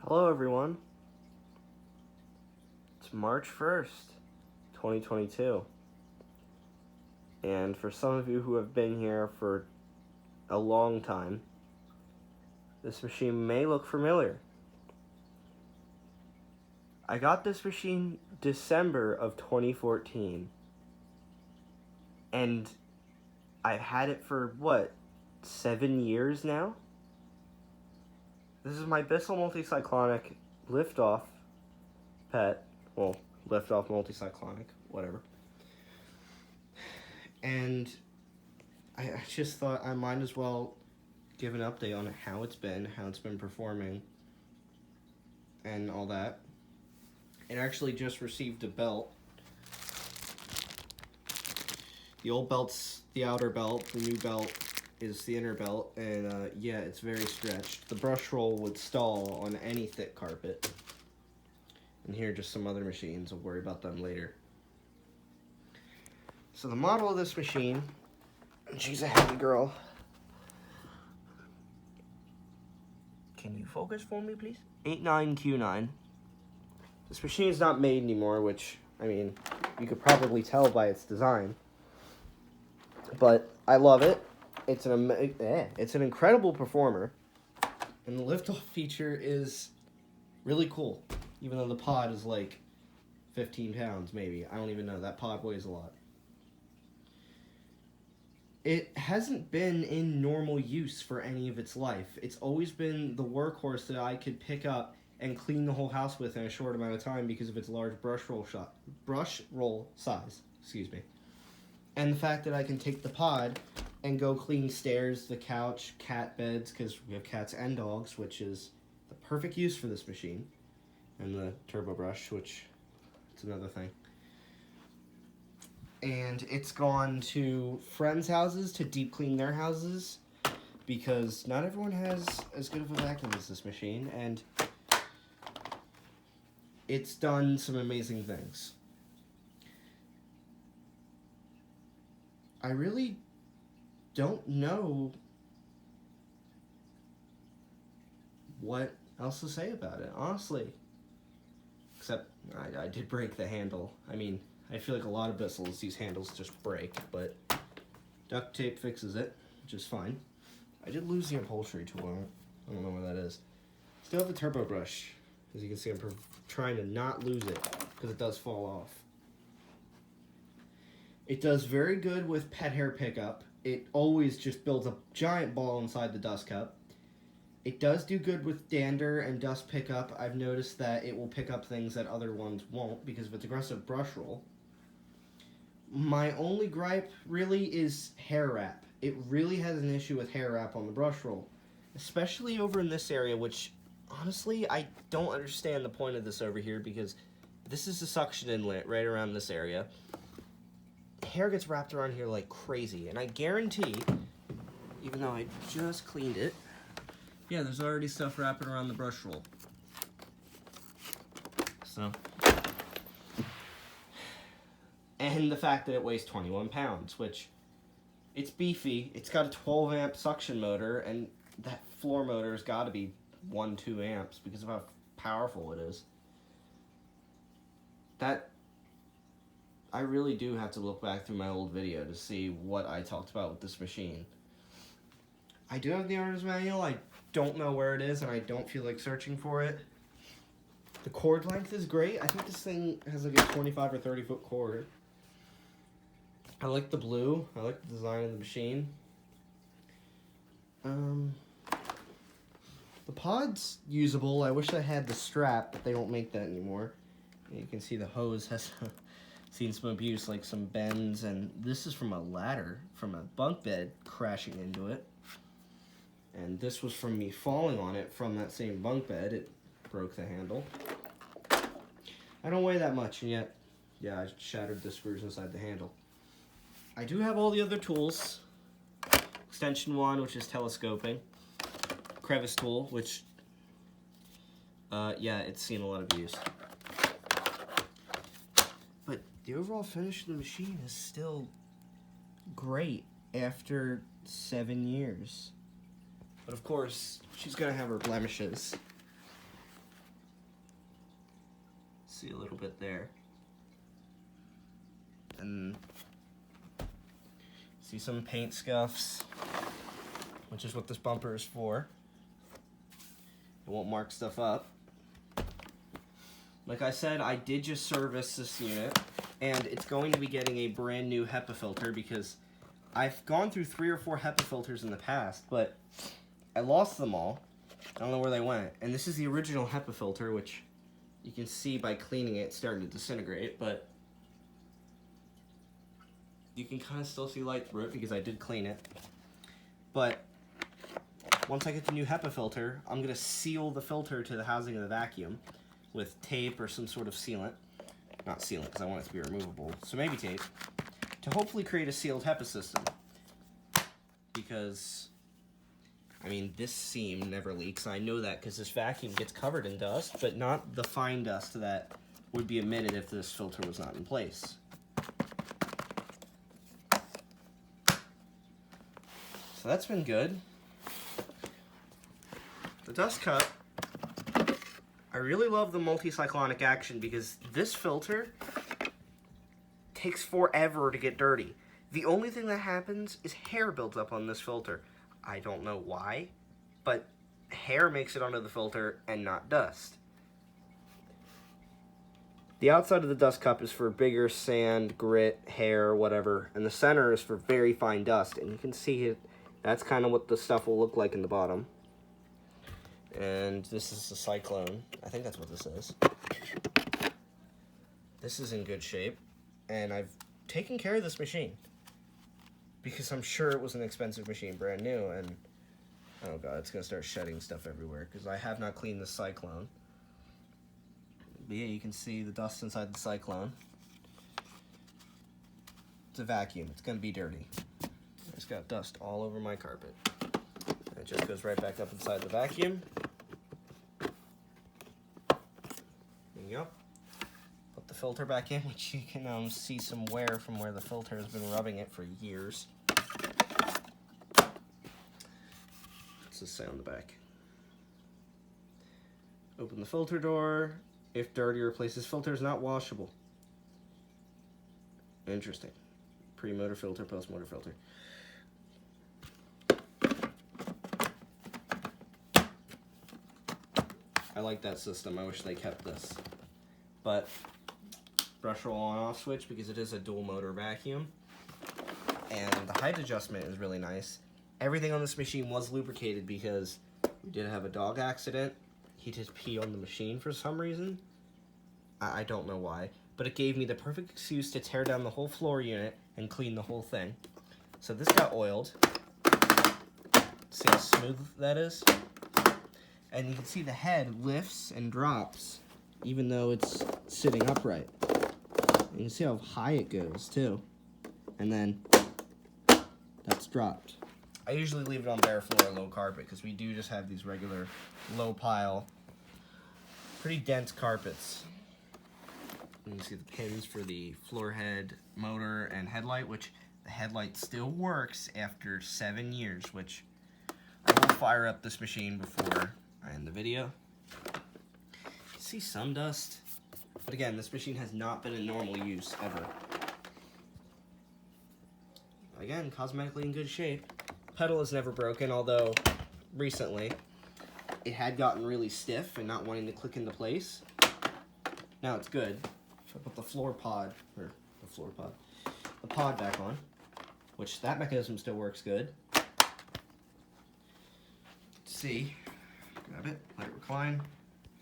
Hello everyone. It's March 1st, 2022. And for some of you who have been here for a long time, this machine may look familiar. I got this machine December of 2014. And I've had it for, 7 years now? This is my Bissell Multi-Cyclonic Liftoff pet. Well, Liftoff Multi-Cyclonic, whatever. And I just thought I might as well give an update on how it's been performing, and all that. It actually just received a belt. The old belt's the outer belt, the new belt is the inner belt, and yeah, it's very stretched. The brush roll would stall on any thick carpet. And here are just some other machines. I'll worry about them later. So the model of this machine, she's a heavy girl. Can you focus for me, please? 89Q9. This machine is not made anymore, which, I mean, you could probably tell by its design. But I love it. It's an incredible performer, and the liftoff feature is really cool, even though the pod is like 15 pounds, maybe. I don't even know. That pod weighs a lot. It hasn't been in normal use for any of its life. It's always been the workhorse that I could pick up and clean the whole house with in a short amount of time because of its large brush roll size. Excuse me. And the fact that I can take the pod and go clean stairs, the couch, cat beds, because we have cats and dogs, which is the perfect use for this machine. And the turbo brush, which is another thing. And it's gone to friends' houses to deep clean their houses, because not everyone has as good of a vacuum as this machine, and it's done some amazing things. I really don't know what else to say about it, honestly. Except, I did break the handle. I mean, I feel like a lot of Bissells, these handles just break, but duct tape fixes it, which is fine. I did lose the upholstery tool. I don't know where that is. Still have the turbo brush. As you can see, I'm trying to not lose it, because it does fall off. It does very good with pet hair pickup. It always just builds a giant ball inside the dust cup. It does do good with dander and dust pickup. I've noticed that it will pick up things that other ones won't because of its aggressive brush roll. My only gripe really is hair wrap. It really has an issue with hair wrap on the brush roll, especially over in this area, which honestly I don't understand the point of this over here, because this is the suction inlet right around this area. Hair gets wrapped around here like crazy, and I guarantee, even though I just cleaned it, yeah, there's already stuff wrapping around the brush roll. So, and the fact that it weighs 21 pounds, which, it's beefy. It's got a 12 amp suction motor, and that floor motor has got to be 1-2 amps because of how powerful it is. I really do have to look back through my old video to see what I talked about with this machine. I do have the owner's manual. I don't know where it is, and I don't feel like searching for it. The cord length is great. I think this thing has like a 25 or 30 foot cord. I like the blue. I like the design of the machine. The pod's usable. I wish I had the strap, but they don't make that anymore. You can see the hose has seen some abuse, like some bends, and this is from a ladder, from a bunk bed crashing into it. And this was from me falling on it from that same bunk bed. It broke the handle. I don't weigh that much, and yet, yeah, I shattered the screws inside the handle. I do have all the other tools. Extension 1, which is telescoping. Crevice tool, which, yeah, it's seen a lot of use. But the overall finish of the machine is still great after 7 years. But of course, she's gonna have her blemishes. See a little bit there. And see some paint scuffs, which is what this bumper is for. It won't mark stuff up. Like I said, I did just service this unit, and it's going to be getting a brand new HEPA filter because I've gone through 3 or 4 HEPA filters in the past, but I lost them all. I don't know where they went. And this is the original HEPA filter, which you can see by cleaning it, it's starting to disintegrate, but you can kind of still see light through it because I did clean it. But once I get the new HEPA filter, I'm going to seal the filter to the housing of the vacuum with tape or some sort of sealant. Not sealant because I want it to be removable, so maybe tape, to hopefully create a sealed HEPA system. Because, I mean, this seam never leaks. I know that because this vacuum gets covered in dust, but not the fine dust that would be emitted if this filter was not in place. So that's been good. The dust cup, I really love the multi-cyclonic action because this filter takes forever to get dirty. The only thing that happens is hair builds up on this filter. I don't know why, but hair makes it onto the filter and not dust. The outside of the dust cup is for bigger sand, grit, hair, whatever, and the center is for very fine dust, and you can see it. That's kind of what the stuff will look like in the bottom. And this is the Cyclone. I think that's what this is. This is in good shape, and I've taken care of this machine because I'm sure it was an expensive machine, brand new, and oh god, it's gonna start shedding stuff everywhere because I have not cleaned the Cyclone. But yeah, you can see the dust inside the Cyclone. It's a vacuum. It's gonna be dirty. It's got dust all over my carpet. And it just goes right back up inside the vacuum. There you go. Put the filter back in, which you can see some wear from where the filter has been rubbing it for years. What's this say on the back? Open the filter door. If dirty, replace this filter is not washable. Interesting. Pre-motor filter, post-motor filter. I like that system. I wish they kept this. But brush roll on off switch because it is a dual motor vacuum. And the height adjustment is really nice. Everything on this machine was lubricated because we did have a dog accident. He did pee on the machine for some reason. I don't know why. But it gave me the perfect excuse to tear down the whole floor unit and clean the whole thing. So this got oiled. See how smooth that is? And you can see the head lifts and drops even though it's sitting upright. And you can see how high it goes too. And then that's dropped. I usually leave it on bare floor or low carpet because we do just have these regular low pile, pretty dense carpets. And you see the pins for the floor head, motor, and headlight, which the headlight still works after 7 years, which I will fire up this machine before I end the video. You see some dust, but again, this machine has not been in normal use ever. Again, cosmetically in good shape. Pedal is never broken, although recently it had gotten really stiff and not wanting to click into place. Now it's good. So I put the pod back on, which that mechanism still works good. See, grab it, let it recline,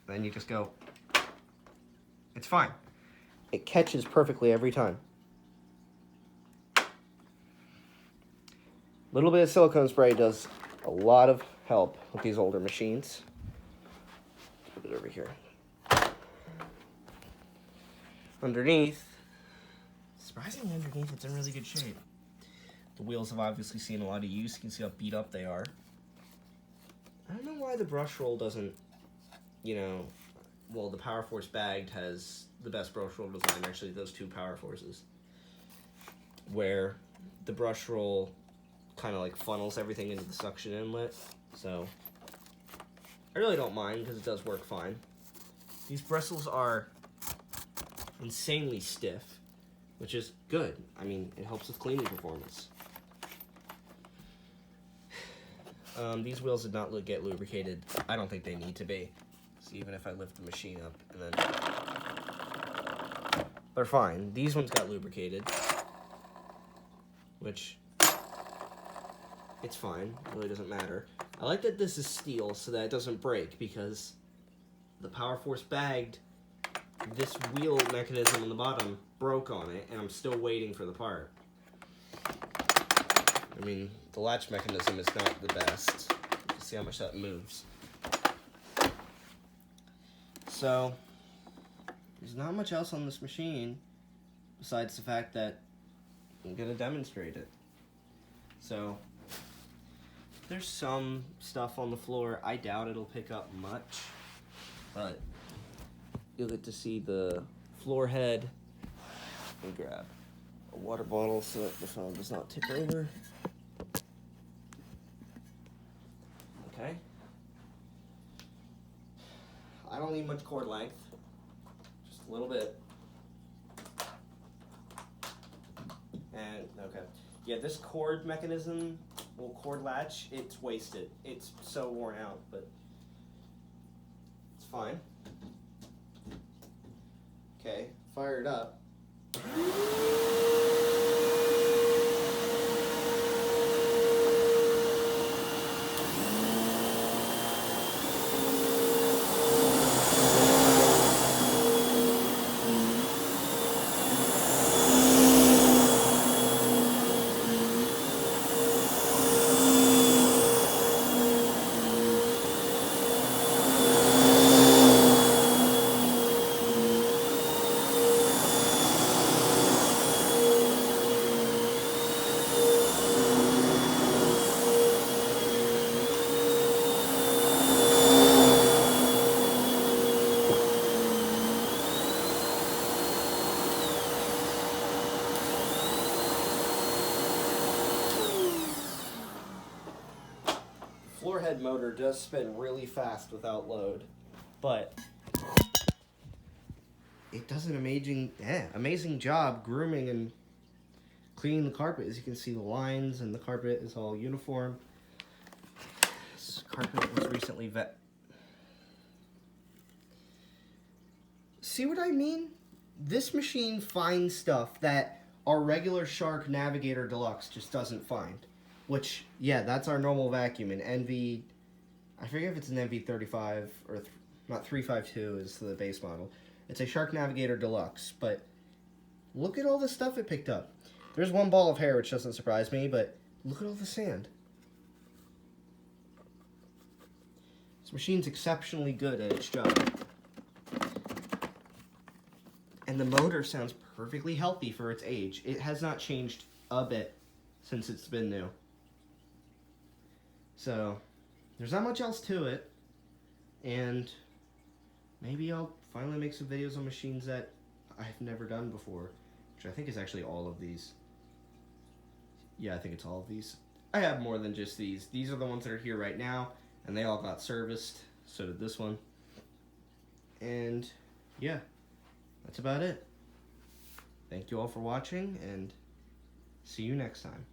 then you just go. It's fine. It catches perfectly every time. A little bit of silicone spray does a lot of help with these older machines. Put it over here. Underneath, surprisingly underneath, it's in really good shape. The wheels have obviously seen a lot of use. You can see how beat up they are. I don't know why the brush roll doesn't, well, the Power Force bagged has the best brush roll design, actually, those two Power Forces, where the brush roll kind of like funnels everything into the suction inlet. So I really don't mind because it does work fine. These bristles are insanely stiff, which is good. I mean, it helps with cleaning performance. These wheels did not get lubricated. I don't think they need to be. So even if I lift the machine up and then... They're fine. These ones got lubricated, which... It's fine. It really doesn't matter. I like that this is steel so that it doesn't break, because the Power Force bagged this wheel mechanism on the bottom broke on it, and I'm still waiting for the part. I mean, the latch mechanism is not the best. You can see how much that moves. So, there's not much else on this machine besides the fact that I'm going to demonstrate it. So, there's some stuff on the floor. I doubt it'll pick up much, but you'll get to see the floor head. Let me grab a water bottle so that the phone does not tip over. Okay. I don't need much cord length, just a little bit. And, okay. Yeah, this cord mechanism, well, cord latch, it's wasted. It's so worn out, but it's fine. Okay, fire it up. Floor head motor does spin really fast without load, but it does an amazing job grooming and cleaning the carpet. As you can see, the lines and the carpet is all uniform. This carpet was recently See what I mean? This machine finds stuff that our regular Shark Navigator Deluxe just doesn't find. Which, yeah, that's our normal vacuum. An NV, I forget if it's an NV35 or not 352 is the base model. It's a Shark Navigator Deluxe, but look at all the stuff it picked up. There's one ball of hair, which doesn't surprise me, but look at all the sand. This machine's exceptionally good at its job. And the motor sounds perfectly healthy for its age. It has not changed a bit since it's been new. So, there's not much else to it, and maybe I'll finally make some videos on machines that I've never done before, which I think is actually all of these. Yeah, I think it's all of these. I have more than just these. These are the ones that are here right now, and they all got serviced. So did this one. And, yeah, that's about it. Thank you all for watching, and see you next time.